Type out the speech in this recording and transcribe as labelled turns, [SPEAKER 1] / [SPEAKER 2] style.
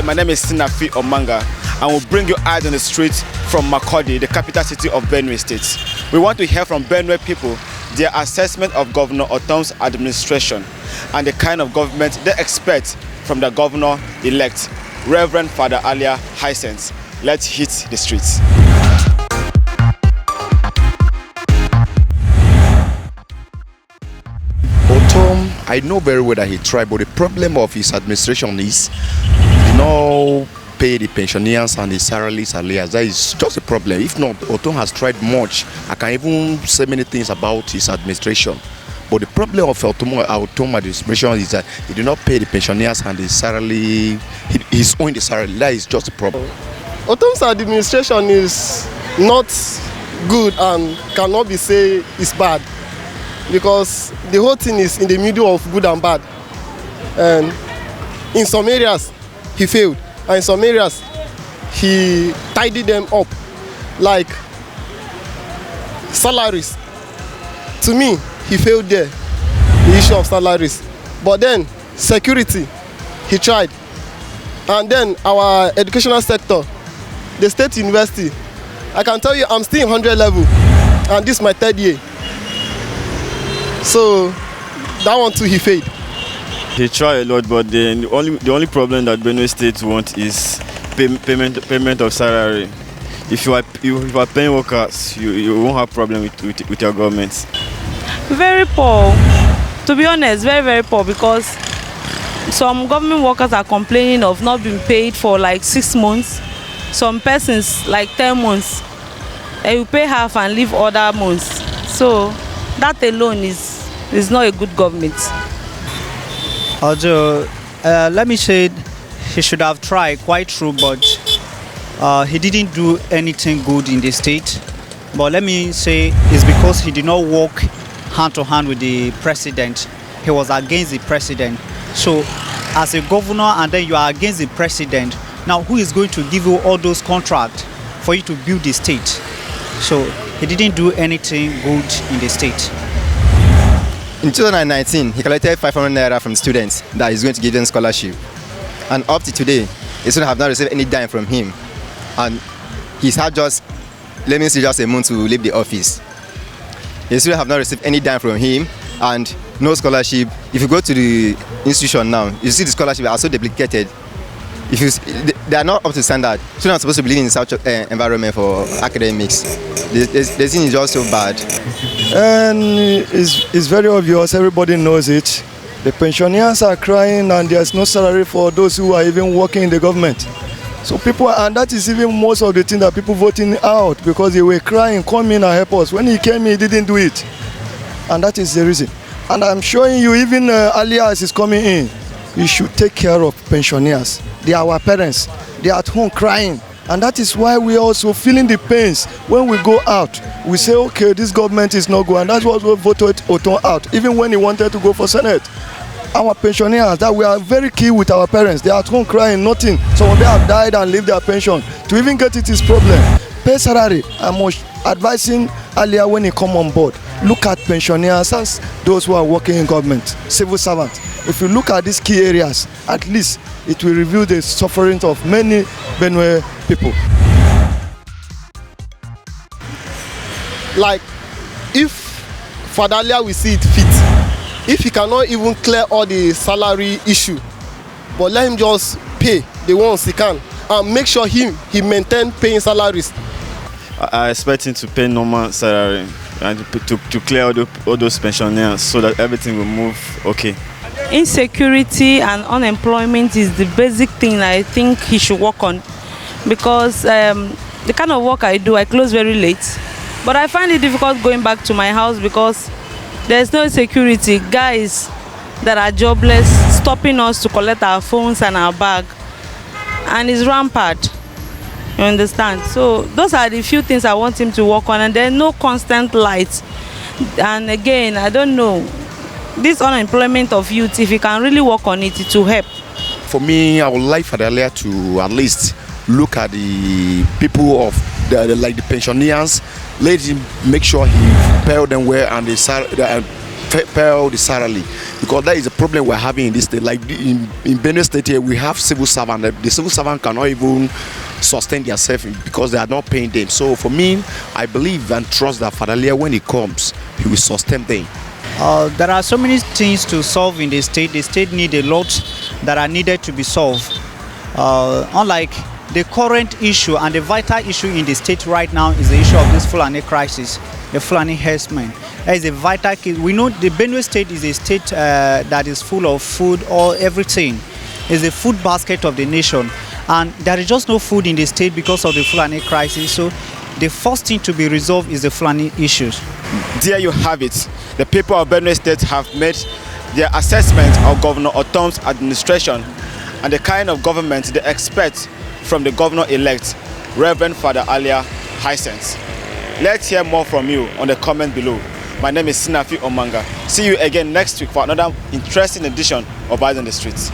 [SPEAKER 1] my name is Sinafi Omanga, and we'll bring you eyes on the streets from Makurdi, the capital city of Benue State. We want to hear from Benue people their assessment of Governor Ortom's administration and the kind of government they expect from the governor-elect, Reverend Father Alia Hyacinth. Let's hit the streets.
[SPEAKER 2] Ortom, I know very well that he tried, but the problem of his administration is he did not pay the pensioners and the salaries Alia. That is just a problem. If not, Ortom has tried much. I can even say many things about his administration. But the problem of Ortom administration is that he did not pay the pensioners and the salary. He's owing the salary. That is just a problem.
[SPEAKER 3] Ortom's administration is not good and cannot be said is bad, because the whole thing is in the middle of good and bad. And in some areas he failed, and in some areas he tidied them up, like salaries. To me, he failed there, the issue of salaries. But then security, he tried. And then our educational sector, the state university, I can tell you I'm still in 100 level, and this is my third year. So that one too, he failed.
[SPEAKER 4] He tried a lot, but the only problem that Benue State wants is payment of salary. If you are paying workers, you won't have problem with your government.
[SPEAKER 5] Very poor, to be honest, very, very poor, because some government workers are complaining of not being paid for like 6 months. Some persons like 10 months. They will pay half and leave other months. So that alone is not a good government.
[SPEAKER 6] Although, let me say he should have tried, quite true, but he didn't do anything good in the state. But let me say it's because he did not work hand to hand with the president. He was against the president. So as a governor, and then you are against the president, now who is going to give you all those contracts for you to build the state? So he didn't do anything good in the state.
[SPEAKER 7] In 2019, he collected 500 naira from students that he's going to give them scholarship. And up to today, he still have not received any dime from him. And he's had just, let me say, just a month to leave the office. He still have not received any dime from him, and no scholarship. If you go to the institution now, you see the scholarship are so duplicated. They are not up to standard. Students are supposed to be living in such environment for academics. The thing is just so bad.
[SPEAKER 8] And it's very obvious, everybody knows it. The pensioners are crying and there's no salary for those who are even working in the government. So people, and that is even most of the thing that people voting out, because they were crying, come in and help us. When he came, he didn't do it. And that is the reason. And I'm showing you, even Alia is coming in, you should take care of pensioners. They are our parents. They are at home crying. And that is why we are also feeling the pains. When we go out, we say, okay, this government is not good. And that's what we voted Ortom out, even when he wanted to go for Senate. Our pensioners, that we are very key with our parents. They are at home crying, nothing. Some of them have died and leave their pension. To even get it is problem. Pay salary. I'm advising Alia when he come on board. Look at pensioners as those who are working in government, civil servants. If you look at these key areas, at least it will reveal the suffering of many Benue people.
[SPEAKER 3] Like, if Father Alia will see it fit, if he cannot even clear all the salary issue, but let him just pay the ones he can, and make sure he maintain paying salaries.
[SPEAKER 4] I expect him to pay normal salary and to clear all those pensioners so that everything will move okay.
[SPEAKER 5] Insecurity and unemployment is the basic thing I think he should work on, because the kind of work I do, I close very late. But I find it difficult going back to my house because there's no security. Guys that are jobless stopping us to collect our phones and our bag, and it's rampant. You understand? So those are the few things I want him to work on, and there's no constant light. And again, I don't know, this unemployment of youth, if he can really work on it, it will help.
[SPEAKER 2] For me, I would like for Alia to at least look at the people of like the pensioners. Let him make sure he pay them well, and pay the salary, because that is a problem we're having in this state. Like in Benue State here, we have civil servants. The civil servant cannot even sustain themselves because they are not paying them. So for me, I believe and trust that Father Alia, when he comes, he will sustain them.
[SPEAKER 6] There are so many things to solve in the state. The state needs a lot that are needed to be solved. Unlike the current issue and the vital issue in the state right now is the issue of this Fulani crisis, the Fulani herdsmen. That is a vital case. We know the Benue state is a state that is full of food or everything. It's a food basket of the nation. And there is just no food in the state because of the Fulani crisis. So the first thing to be resolved is the Fulani issues.
[SPEAKER 1] There you have it. The people of Benue State have made their assessment of Governor Ortom's administration and the kind of government they expect from the governor-elect, Reverend Father Alia Hyacinth. Let's hear more from you on the comment below. My name is Sinafi Omanga. See you again next week for another interesting edition of Eyes on the Streets.